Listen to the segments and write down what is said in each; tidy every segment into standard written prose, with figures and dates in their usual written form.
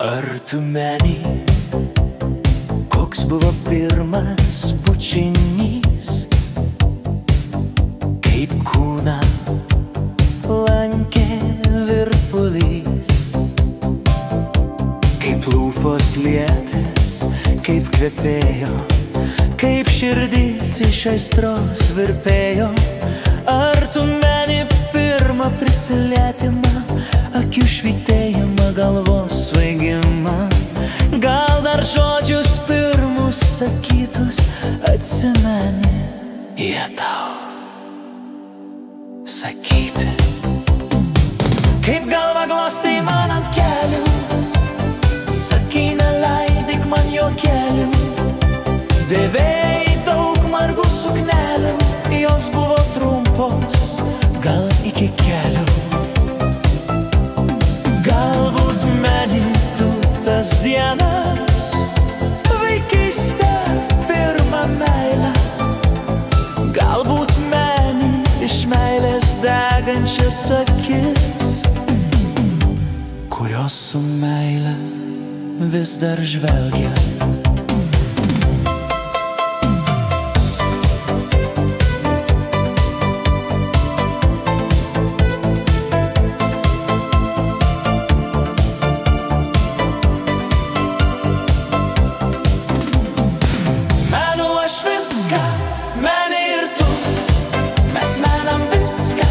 Ar tu meni, koks buvo pirmas bučinys, kaip kūną lankė virpulys, kaip lūpos lietės, kaip kvepėjo, kaip širdys iš aistros virpėjo. Ar tu meni pirmą prisilietimą, akių švytėjimą, galvos svaigimą, gal dar žodžius pirmus sakytus atsimeni, jie tau sakyti. Kaip galva glostai man ant kelių, sakai neleidik man juokelių, dėvėjai daug margų suknelių, jos buvo trumpos, gal iki kelių. Galbūt meni tu tas dienas, vaikystę, pirmą meilę, galbūt meni iš meilės degančias akis, kurios su meile vis dar žvelgia. Meni ir tu, mes menam viską,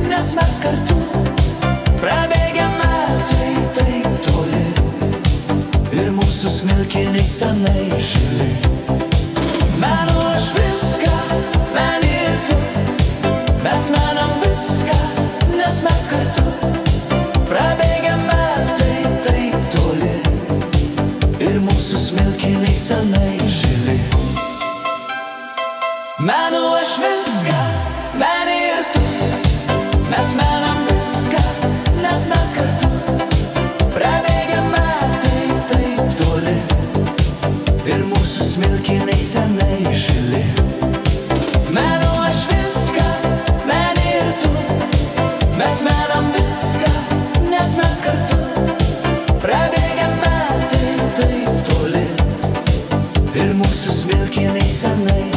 nes mes kartu. Prabėgę metai taip toli ir mūsų smilkiniai senai žili. Menu aš viską, meni ir tu, mes menam viską, nes mes kartu. Prabėgę metai taip toli ir mūsų smilkiniai senai žili. Menu aš viską, meni ir tu, mes menam viską, nes mes kartu. Prabėgę metai taip toli ir mūsų smilkiniai senai žili. Menu aš viską, meni ir tu, mes menam viską, nes mes kartu. Prabėgę metai taip toli ir mūsų smilkiniai senai žili.